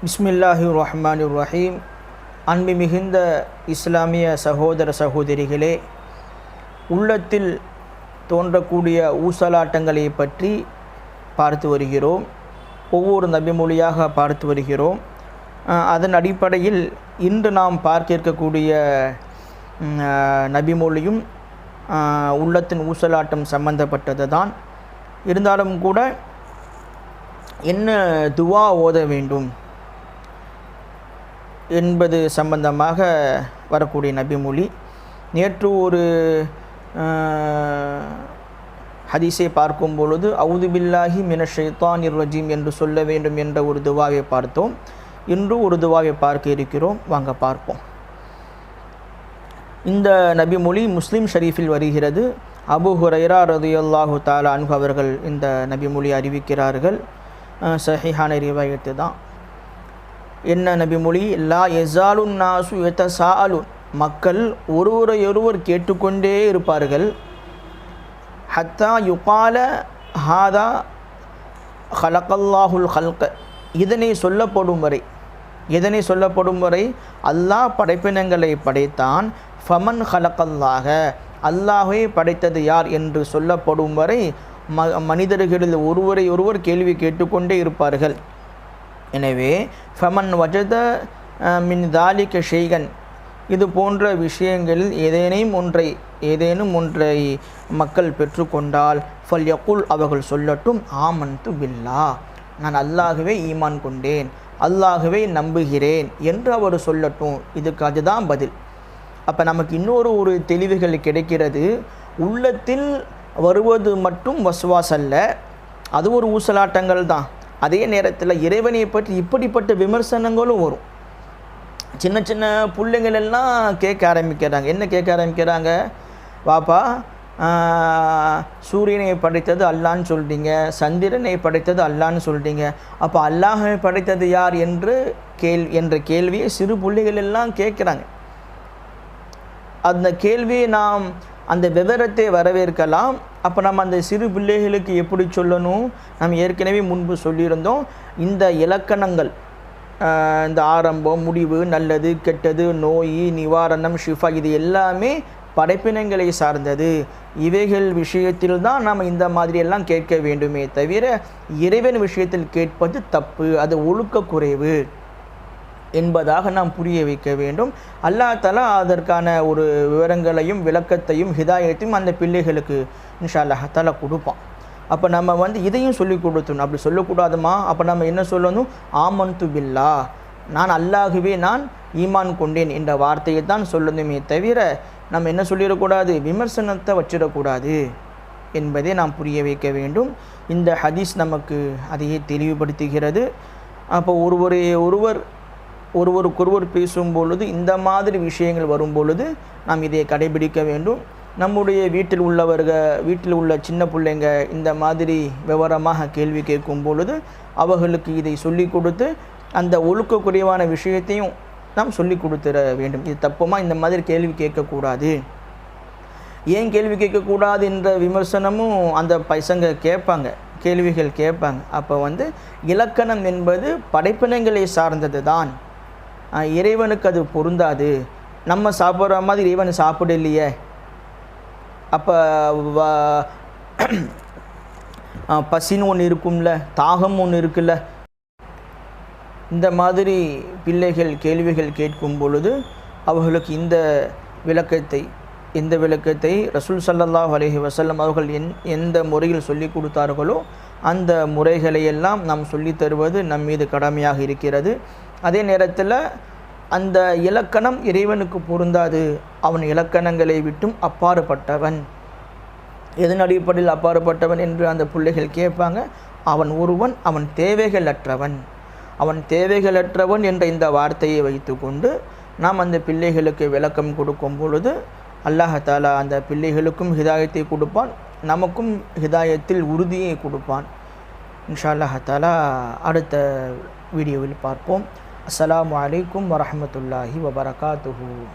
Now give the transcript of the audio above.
பிஸ்மில்லாஹிர் ரஹ்மானிர் ரஹீம். அன்பு மிகுந்த இஸ்லாமிய சகோதர சகோதரிகளே, உள்ளத்தில் தோன்றக்கூடிய ஊசலாட்டங்களை பற்றி பார்த்து வருகிறோம். ஒவ்வொரு நபிமொழியாக பார்த்து வருகிறோம். அதன் அடிப்படையில் இன்று நாம் பார்க்க இருக்கக்கூடிய நபிமொழியும் உள்ளத்தின் ஊசலாட்டம் சம்பந்தப்பட்டது தான். இருந்தாலும் கூட என்ன துவா ஓத வேண்டும் என்பது சம்பந்தமாக வரக்கூடிய நபிமொழி. நேற்று ஒரு ஹதீஸை பார்க்கும் பொழுது அவுது பில்லாஹி மினஷ் ஷைத்தானிர் ரஜீம் என்று சொல்ல வேண்டும் என்ற ஒரு துவாவை பார்த்தோம். இன்று ஒரு துவாவை பார்க்க இருக்கிறோம். வாங்க பார்ப்போம். இந்த நபிமொழி முஸ்லிம் ஷரீஃபில் வருகிறது. அபூ ஹுரைரா ரலியல்லாஹு தஆலா அன்ஹு அவர்கள் இந்த நபிமொழி அறிவிக்கிறார்கள். சஹீஹான ரிவாயத்து தான். என்ன நபிமொழி? லா யஸாலுன் நாசு யதசாஅலுன், மக்கள் ஒருவரையொருவர் கேட்டுக்கொண்டே இருப்பார்கள். ஹத்தா யுகால ஹாதா ஹலகல்லாஹுல் ஹல்க, இதனை சொல்லப்படும் வரை அல்லாஹ் படைப்பினங்களை படைத்தான். ஃபமன் ஹலகல்லாஹ, அல்லாஹை படைத்தது யார் என்று சொல்லப்படும் வரை மனிதர்களில் ஒருவரை ஒருவர் கேள்வி கேட்டுக்கொண்டே இருப்பார்கள். எனவே ஃபமன் வஜத மின் தாலிக ஷெய்கன், இது போன்ற விஷயங்களில் ஏதேனும் ஒன்றை மக்கள் பெற்றுக்கொண்டால் ஃபல் யகுல், அவர்கள் சொல்லட்டும் ஆமன்து பில்லா, நான் அல்லாஹ்வே ஈமான் கொண்டேன், அல்லாஹ்வே நம்புகிறேன் என்று அவர் சொல்லட்டும். இதுக்கு அதுதான் பதில். அப்போ நமக்கு இன்னொரு தெளிவுகள் கிடைக்கிறது. உள்ளத்தில் வருவது மட்டும் வஸ்வாஸ் அல்ல, அது ஒரு ஊசலாட்டங்கள் தான். அதே நேரத்தில் இறைவனை பற்றி இப்படிப்பட்ட விமர்சனங்களும் வரும். சின்ன சின்ன பிள்ளைங்கள் எல்லாம் கேட்க ஆரம்பிக்கிறாங்க. என்ன கேட்க ஆரம்பிக்கிறாங்க? வாப்பா, சூரியனை படைத்தது அல்லான்னு சொல்லிட்டீங்க, சந்திரனை படைத்தது அல்லான்னு சொல்லிட்டீங்க, அப்போ அல்லாஹை படைத்தது யார் என்ற கேள்வியை சிறு பிள்ளைகள் எல்லாம் கேட்குறாங்க. அந்த கேள்வியை நாம் அந்த விவரத்தை வரவேற்கலாம். அப்போ நம்ம அந்த சிறு பிள்ளைகளுக்கு எப்படி சொல்லணும்? நம்ம ஏற்கனவே முன்பு சொல்லியிருந்தோம். இந்த இலக்கணங்கள், இந்த ஆரம்பம், முடிவு, நல்லது, கெட்டது, நோய், நிவாரணம், ஷிஃபா, இது எல்லாமே படைப்பினங்களை சார்ந்தது. இவைகள் விஷயத்தில் தான் நாம் இந்த மாதிரியெல்லாம் கேட்க வேண்டுமே தவிர இறைவன் விஷயத்தில் கேட்பது தப்பு, அது ஒழுக்க குறைவு என்பதாக நாம் புரிய வைக்க வேண்டும். அல்லாஹ் தஆலா அதற்கான ஒரு விவரங்களையும் விளக்கத்தையும் ஹிதாயத்தையும் அந்த பிள்ளைகளுக்கு இன்ஷா அல்லாஹ் தஆலா கொடுப்பான். அப்போ நம்ம இதையும் சொல்லி கொடுத்தோம். அப்படி சொல்லக்கூடாதுமா? அப்போ நம்ம என்ன சொல்லணும்? ஆமன்து பில்லா, நான் அல்லாஹ்வே நான் ஈமான் கொண்டேன் என்ற வார்த்தையை தான் சொல்லணுமே தவிர நம்ம என்ன சொல்லிடக்கூடாது? விமர்சனத்தை வச்சிடக்கூடாது என்பதை நாம் புரிய வைக்க வேண்டும். இந்த ஹதீஸ் நமக்கு அதையே தெளிவுபடுத்துகிறது. அப்போ ஒருவருக்கொருவர் பேசும் பொழுது இந்த மாதிரி விஷயங்கள் வரும் பொழுது நாம் இதை கடைபிடிக்க வேண்டும். நம்முடைய வீட்டில் உள்ள சின்ன பிள்ளைங்க இந்த மாதிரி விவரமாக கேள்வி கேட்கும் பொழுது அவர்களுக்கு இதை சொல்லி கொடுத்து அந்த ஒழுக்க குறைவான விஷயத்தையும் நாம் சொல்லி கொடுத்துட வேண்டும். இது தப்புமா? இந்த மாதிரி கேள்வி கேட்கக்கூடாது. ஏன் கேள்வி கேட்கக்கூடாது என்ற விமர்சனமும் அந்த பசங்க கேள்விகள் கேட்பாங்க. அப்போ இலக்கணம் என்பது படைப்பினங்களை சார்ந்தது தான். இறைவனுக்கு அது பொருந்தாது. நம்ம சாப்பிட்ற மாதிரி இறைவன் சாப்பிடலையே. அப்போ பசின்னு ஒன்று இருக்கும்ல, தாகம் ஒன்று இருக்குல்ல. இந்த மாதிரி பிள்ளைகள் கேள்விகள் கேட்கும் பொழுது அவர்களுக்கு இந்த விளக்கத்தை ரசூல் ஸல்லல்லாஹு அலைஹி வஸல்லம் அவர்கள் எந்த முறையில் சொல்லி கொடுத்தார்களோ அந்த முறைகளையெல்லாம் நாம் சொல்லி தருவது நம் மீது கடமையாக இருக்கிறது. அதே நேரத்தில் அந்த இலக்கணம் இறைவனுக்கு பொருந்தாது. அவன் இலக்கணங்களை விட்டும் அப்பாறுபட்டவன். எதன் அடிப்படையில் அப்பாறுபட்டவன் என்று அந்த பிள்ளைகள் கேட்பாங்க. அவன் ஒருவன், அவன் தேவைகளற்றவன் என்ற இந்த வார்த்தையை வைத்துக்கொண்டு நாம் அந்த பிள்ளைகளுக்கு விளக்கம் கொடுக்கும் பொழுது அல்லாஹ் தஆலா அந்த பிள்ளைகளுக்கும் ஹிதாயத்தை கொடுப்பான், நமக்கும் ஹிதாயத்தில் உறுதியை கொடுப்பான். இன்ஷா அல்லாஹ் தஆலா அடுத்த வீடியோவில் பார்ப்போம். அஸ்ஸலாமு அலைக்கும் வரஹ்மத்துல்லாஹி வபரகாத்துஹு.